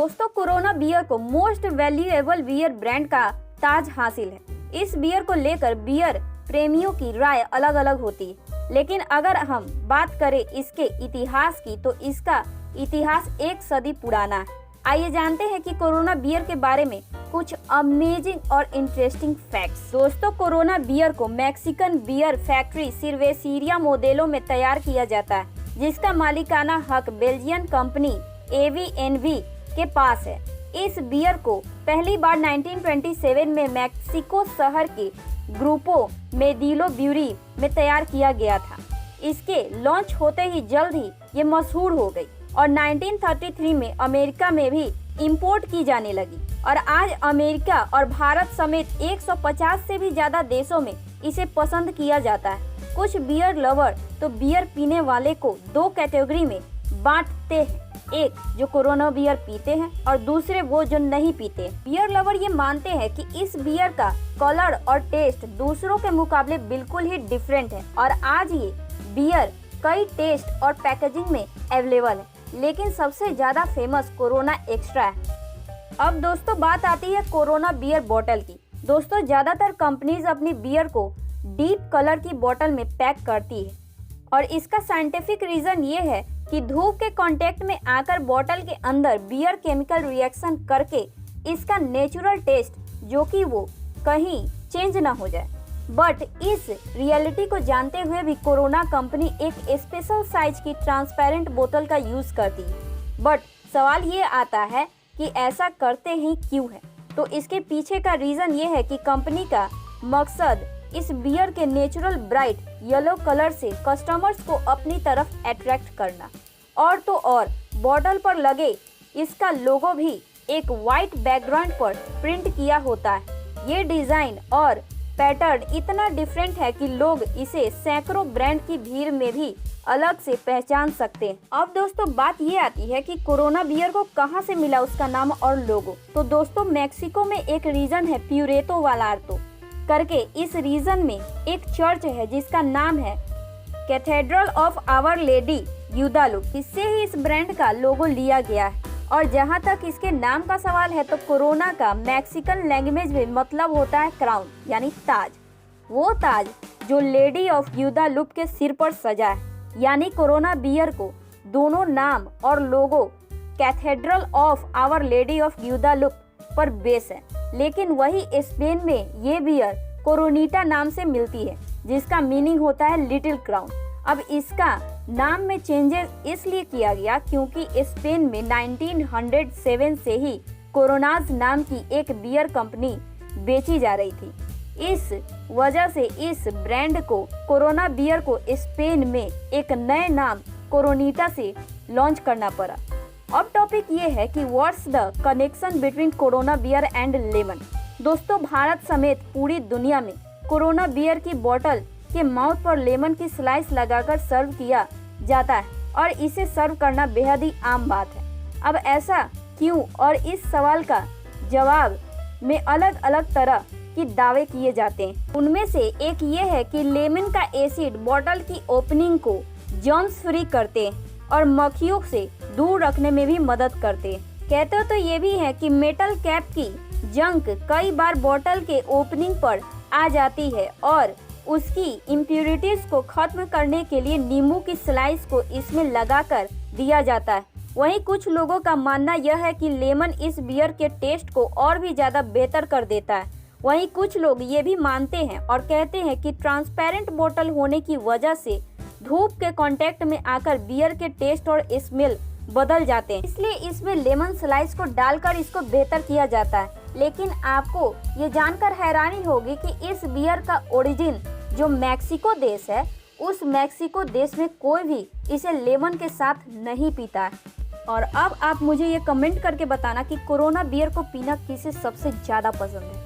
दोस्तों corona beer को most valuable beer brand का ताज हासिल है। इस बियर को लेकर बियर प्रेमियों की राय अलग अलग होती है, लेकिन अगर हम बात करें इसके इतिहास की तो इसका इतिहास 1 सदी पुराना है। आइए जानते हैं कि कोरोना बियर के बारे में कुछ अमेजिंग और इंटरेस्टिंग फैक्ट्स। दोस्तों कोरोना बियर को मैक्सिकन बियर फैक्ट्री सिर्वेसिया मोडेलो में तैयार किया जाता है, जिसका मालिकाना हक बेल्जियन कंपनी एवीएनवी के पास है। इस बियर को पहली बार 1927 में मैक्सिको शहर के ग्रुपो मेडिलो ब्यूरी में तैयार किया गया था। इसके लॉन्च होते ही जल्द ही ये मशहूर हो गई और 1933 में अमेरिका में भी इंपोर्ट की जाने लगी और आज अमेरिका और भारत समेत 150 से भी ज्यादा देशों में इसे पसंद किया जाता है। कुछ बियर लवर तो बियर पीने वाले को 2 कैटेगरी में बांटते हैं, एक जो कोरोना बियर पीते हैं और दूसरे वो जो नहीं पीते। बियर लवर ये मानते हैं कि इस बियर का कलर और टेस्ट दूसरों के मुकाबले बिल्कुल ही डिफरेंट है और आज ये बियर कई टेस्ट और पैकेजिंग में अवेलेबल है, लेकिन सबसे ज्यादा फेमस कोरोना एक्स्ट्रा है। अब दोस्तों बात आती है कोरोना बियर बोतल की। दोस्तों ज्यादातर कंपनीज अपनी बियर को डीप कलर की बोतल में पैक करती है और इसका साइंटिफिक रीजन ये है कि धूप के कांटेक्ट में आकर बोतल के अंदर बियर केमिकल रिएक्शन करके इसका नेचुरल टेस्ट जो कि वो कहीं चेंज ना हो जाए। बट इस रियलिटी को जानते हुए भी कोरोना कंपनी एक स्पेशल साइज की ट्रांसपेरेंट बोतल का यूज करती है। बट सवाल ये आता है कि ऐसा करते ही क्यों है? तो इसके पीछे का रीजन ये है कि कंपनी का मकसद इस बियर के नेचुरल ब्राइट येलो कलर से कस्टमर्स को अपनी तरफ अट्रैक्ट करना और तो और बॉटल पर लगे इसका लोगो भी एक वाइट बैकग्राउंड पर प्रिंट किया होता है। ये डिजाइन और पैटर्न इतना डिफरेंट है कि लोग इसे सैकड़ों ब्रांड की भीड़ में भी अलग से पहचान सकते हैं। अब दोस्तों बात ये आती है कि कोरोना बियर को कहां से मिला उसका नाम और लोगो। तो दोस्तों मैक्सिको में एक रीजन है प्यूरेतो वालार्तो करके। इस रीजन में एक चर्च है जिसका नाम है कैथेड्रल ऑफ आवर लेडी गुदालुपे। इससे ही इस ब्रांड का लोगो लिया गया है। और जहां तक इसके नाम का सवाल है तो कोरोना का मैक्सिकन लैंग्वेज में मतलब होता है क्राउन यानी ताज। वो ताज जो लेडी ऑफ गुदालुपे के सिर पर सजा है, यानी कोरोना बियर को दोनों नाम और logo cathedral of our lady of Guadalupe पर बेस है। लेकिन वही स्पेन में ये बियर कोरोनीटा नाम से मिलती है, जिसका मीनिंग होता है लिटिल क्राउन। अब इसका नाम में चेंजेस इसलिए किया गया क्योंकि स्पेन में 1907 से ही कोरोनाज नाम की एक बियर कंपनी बेची जा रही थी। इस वजह से इस ब्रांड को कोरोना बियर को स्पेन में एक नए नाम कोरोनीटा से लॉन्च करना पड़ा। अब टॉपिक ये है कि what's the connection between Corona beer and lemon. दोस्तों भारत समेत पूरी दुनिया में कोरोना बियर की बोतल के माउथ पर लेमन की स्लाइस लगाकर सर्व किया जाता है और इसे सर्व करना बेहद ही आम बात है। अब ऐसा क्यों, और इस सवाल का जवाब में अलग अलग तरह की दावे किए जाते हैं। उनमें से एक ये है कि लेमन का एसिड बोतल की ओपनिंग को जर्म्स फ्री करते हैं और मक्खियों से दूर रखने में भी मदद करते हैं। कहते तो ये भी है कि मेटल कैप की जंक कई बार बोतल के ओपनिंग पर आ जाती है और उसकी इम्प्यूरिटीज को खत्म करने के लिए नींबू की स्लाइस को इसमें लगाकर दिया जाता है। वहीं कुछ लोगों का मानना यह है कि लेमन इस बियर के टेस्ट को और भी ज्यादा बेहतर कर देता है। वहीं कुछ लोग ये भी मानते हैं और कहते हैं कि ट्रांसपेरेंट बोतल होने की वजह से धूप के कांटेक्ट में आकर बियर के टेस्ट और स्मेल बदल जाते हैं, इसलिए इसमें लेमन स्लाइस को डालकर इसको बेहतर किया जाता है। लेकिन आपको ये जानकर हैरानी होगी कि इस बियर का ओरिजिन जो मैक्सिको देश है, उस मैक्सिको देश में कोई भी इसे लेमन के साथ नहीं पीता है। और अब आप मुझे ये कमेंट करके बताना कि कोरोना बियर को पीना किसे सबसे ज्यादा पसंद है।